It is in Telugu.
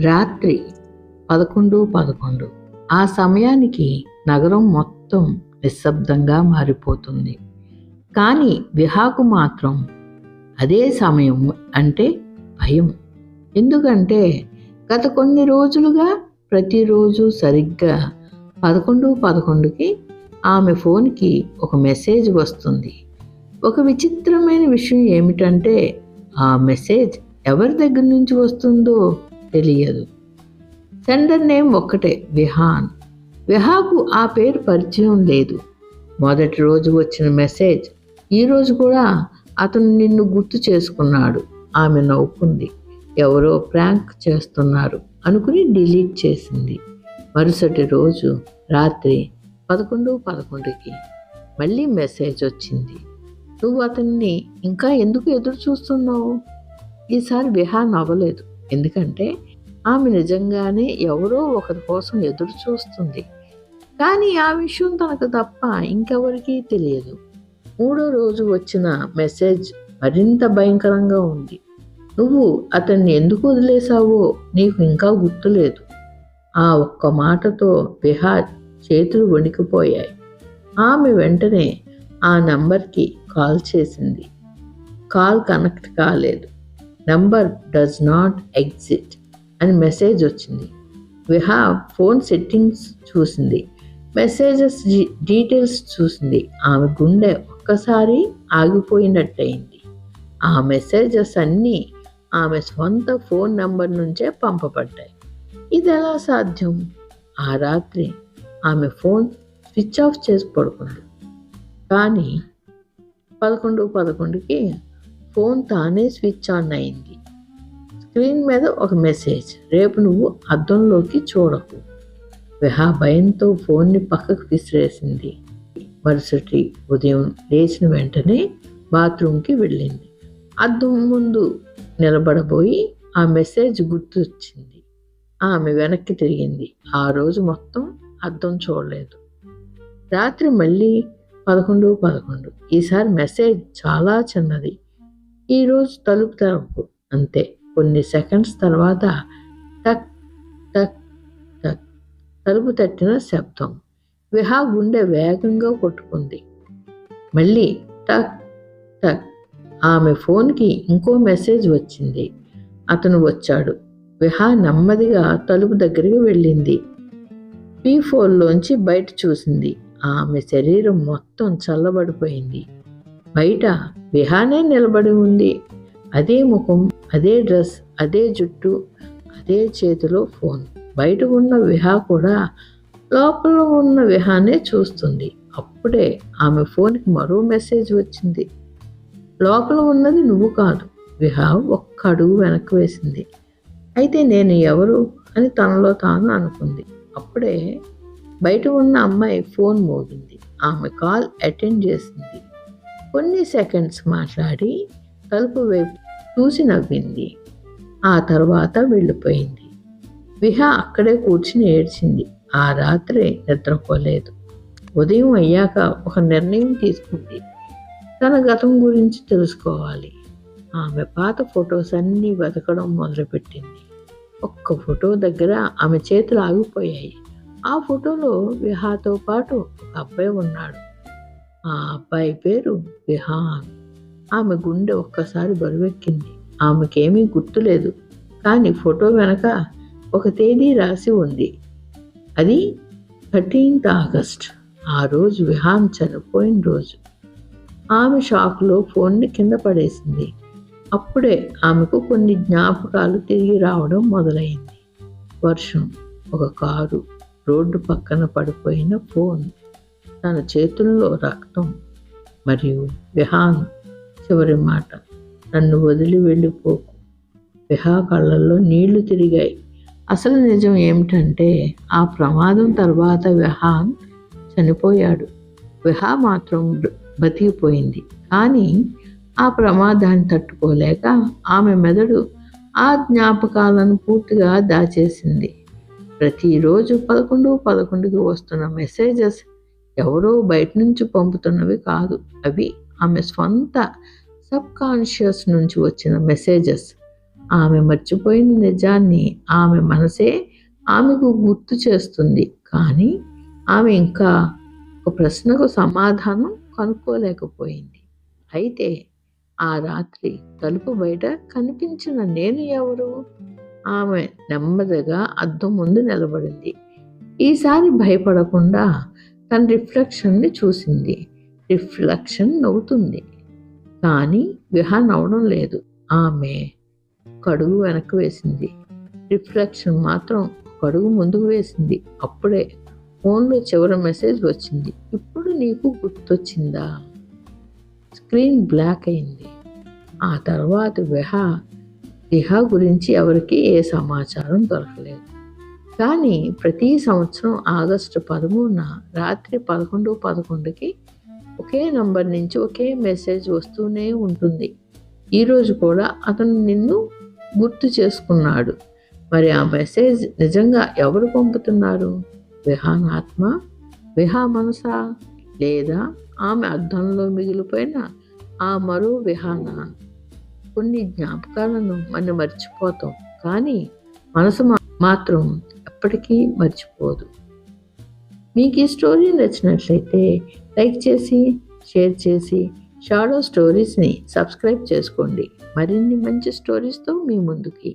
రాత్రి 11:11. ఆ సమయానికి నగరం మొత్తం నిశ్శబ్దంగా మారిపోతుంది. కానీ విహాకు మాత్రం అదే సమయం అంటే భయం. ఎందుకంటే గత కొన్ని రోజులుగా ప్రతిరోజు సరిగ్గా 11:11కి ఆమె ఫోన్కి ఒక మెసేజ్ వస్తుంది. ఒక విచిత్రమైన విషయం ఏమిటంటే ఆ మెసేజ్ ఎవరి దగ్గర నుంచి వస్తుందో తెలియదు. సెండర్ నేమ్ ఒక్కటే, విహాన్. విహాకు ఆ పేరు పరిచయం లేదు. మొదటి రోజు వచ్చిన మెసేజ్, ఈరోజు కూడా అతను నిన్ను గుర్తు చేసుకున్నాడు. ఆమె నవ్వుకుంది. ఎవరో ప్రాంక్ చేస్తున్నారు అనుకుని డిలీట్ చేసింది. మరుసటి రోజు రాత్రి 11:11కి మళ్ళీ మెసేజ్ వచ్చింది. నువ్వు అతన్ని ఇంకా ఎందుకు ఎదురు చూస్తున్నావు? ఈసారి విహాన్ అవ్వలేదు. ఎందుకంటే ఆమె నిజంగానే ఎవరో ఒకరి కోసం ఎదురు చూస్తుంది. కానీ ఆ విషయం తనకు తప్ప ఇంకెవరికీ తెలియదు. మూడో రోజు వచ్చిన మెసేజ్ మరింత భయంకరంగా ఉంది. నువ్వు అతన్ని ఎందుకు వదిలేశావో నీకు ఇంకా గుర్తులేదు. ఆ ఒక్క మాటతో విహార్ చేతులు వణికిపోయాయి. ఆమె వెంటనే ఆ నంబర్కి కాల్ చేసింది. కాల్ కనెక్ట్ కాలేదు. నంబర్ డస్ నాట్ ఎగ్జిట్ అని మెసేజ్ వచ్చింది. విహార్ ఫోన్ సెట్టింగ్స్ చూసింది. మెసేజెస్ డీటెయిల్స్ చూసింది. ఆమె గుండె ఒక్కసారి ఆగిపోయినట్టయింది. ఆ మెసేజెస్ అన్నీ ఆమె స్వంత ఫోన్ నంబర్ నుంచే పంపబడ్డాయి. ఇది ఎలా సాధ్యం? ఆ రాత్రి ఆమె ఫోన్ స్విచ్ ఆఫ్ చేసి పడుకుంది. కానీ 11:11కి ఫోన్ తానే స్విచ్ ఆన్ అయింది. స్క్రీన్ మీద ఒక మెసేజ్, రేపు నువ్వు అద్దంలోకి చూడకు. విహా భయంతో ఫోన్ని పక్కకు విసిరేసింది. మరుసటి ఉదయం లేచిన వెంటనే బాత్రూమ్కి వెళ్ళింది. అద్దం ముందు నిలబడబోయి ఆ మెసేజ్ గుర్తొచ్చింది. ఆమె వెనక్కి తిరిగింది. ఆ రోజు మొత్తం అద్దం చూడలేదు. రాత్రి మళ్ళీ 11:11. ఈసారి మెసేజ్ చాలా చిన్నది. ఈరోజు తలుపు తెరపు. అంతే. కొన్ని సెకండ్స్ తర్వాత టక్ టక్ టక్ తలుపు తట్టిన శబ్దం. విహా గుండె వేగంగా కొట్టుకుంది. మళ్ళీ టక్ టక్. ఆమె ఫోన్కి ఇంకో మెసేజ్ వచ్చింది. అతను వచ్చాడు. విహా నెమ్మదిగా తలుపు దగ్గరికి వెళ్ళింది. P4లోంచి బయట చూసింది. ఆమె శరీరం మొత్తం చల్లబడిపోయింది. బయట విహానే నిలబడి ఉంది. అదే ముఖం, అదే డ్రెస్, అదే జుట్టు, అదే చేతిలో ఫోన్. బయట ఉన్న విహా కూడా లోపల ఉన్న విహానే చూస్తుంది. అప్పుడే ఆమె ఫోన్కి మరో మెసేజ్ వచ్చింది. లోపల ఉన్నది నువ్వు కాదు. విహా ఒక్క అడుగు వెనక్కి వేసింది. అయితే నేను ఎవరు అని తనలో తాను అనుకుంది. అప్పుడే బయట ఉన్న అమ్మాయి ఫోన్ మోగింది. ఆమె కాల్ అటెండ్ చేసింది. కొన్ని సెకండ్స్ మాట్లాడి తలుపు వైపు చూసి నవ్వింది. ఆ తర్వాత వెళ్ళిపోయింది. విహా అక్కడే కూర్చుని ఏడ్చింది. ఆ రాత్రి నిద్రపోలేదు. ఉదయం అయ్యాక ఒక నిర్ణయం తీసుకుంది. తన గతం గురించి తెలుసుకోవాలి. ఆమె పాత ఫొటోస్ అన్నీ వెతకడం మొదలుపెట్టింది. ఒక్క ఫోటో దగ్గర ఆమె చేతులు ఆగిపోయాయి. ఆ ఫోటోలో విహాతో పాటు ఒక అబ్బాయి ఉన్నాడు. ఆ అబ్బాయి పేరు విహాన్. ఆమె గుండె ఒక్కసారి బరువెక్కింది. ఆమెకేమీ గుర్తులేదు. కానీ ఫోటో వెనక ఒక తేదీ రాసి ఉంది. అది 13th ఆగస్ట్. ఆ రోజు విహాన్ చనిపోయిన రోజు. ఆమె షాక్లో ఫోన్ని కింద పడేసింది. అప్పుడే ఆమెకు కొన్ని జ్ఞాపకాలు తిరిగి రావడం మొదలైంది. వర్షం, ఒక కారు, రోడ్డు పక్కన పడిపోయిన ఫోన్, తన చేతుల్లో రక్తం మరియు విహాన్ చివరి మాట, నన్ను వదిలి వెళ్ళిపోకు. విహా కళ్ళల్లో నీళ్లు తిరిగాయి. అసలు నిజం ఏమిటంటే ఆ ప్రమాదం తర్వాత విహాన్ చనిపోయాడు. విహా మాత్రం బతికిపోయింది. కానీ ఆ ప్రమాదాన్ని తట్టుకోలేక ఆమె మెదడు ఆ జ్ఞాపకాలను పూర్తిగా దాచేసింది. ప్రతిరోజు 11:11కి వస్తున్న మెసేజెస్ ఎవరో బయట నుంచి పంపుతున్నవి కాదు. అవి ఆమె స్వంత సబ్కాన్షియస్ నుంచి వచ్చిన మెసేజెస్. ఆమె మర్చిపోయిన నిజాన్ని ఆమె మనసే ఆమెకు గుర్తు చేస్తుంది. కానీ ఆమె ఇంకా ఒక ప్రశ్నకు సమాధానం కనుక్కోలేకపోయింది. అయితే ఆ రాత్రి తలుపు బయట కనిపించిన నేను ఎవరు? ఆమె నెమ్మదిగా అద్దం ముందు నిలబడింది. ఈసారి భయపడకుండా తన రిఫ్లెక్షన్ని చూసింది. రిఫ్లెక్షన్ నవ్వుతుంది, కానీ విహా నవ్వడం లేదు. ఆమె కడుగు వెనక్కి వేసింది. రిఫ్లెక్షన్ మాత్రం కడుగు ముందుకు వేసింది. అప్పుడే ఫోన్లో చివరి మెసేజ్ వచ్చింది. ఇప్పుడు నీకు గుర్తొచ్చిందా? స్క్రీన్ బ్లాక్ అయింది. ఆ తర్వాత దిహా గురించి ఎవరికి ఏ సమాచారం దొరకలేదు. కానీ ప్రతి సంవత్సరం ఆగస్టు 13న రాత్రి 11:11కి ఒకే నంబర్ నుంచి ఒకే మెసేజ్ వస్తూనే ఉంటుంది. ఈరోజు కూడా అతను నిన్ను గుర్తు చేసుకున్నాడు. మరి ఆ మెసేజ్ నిజంగా ఎవరు పంపుతున్నారు? విహాన్ ఆత్మ, విహా మనసా, లేదా ఆమె అద్దంలో మిగిలిపోయిన ఆ మరో విహానా? కొన్ని జ్ఞాపకాలను మనం మర్చిపోతాం, కానీ మనసు మాత్రం ఎప్పటికీ మర్చిపోదు. మీకు ఈ స్టోరీ నచ్చినట్లయితే లైక్ చేసి, షేర్ చేసి షాడో స్టోరీస్ని సబ్స్క్రైబ్ చేసుకోండి. మరిన్ని మంచి స్టోరీస్తో మీ ముందుకి.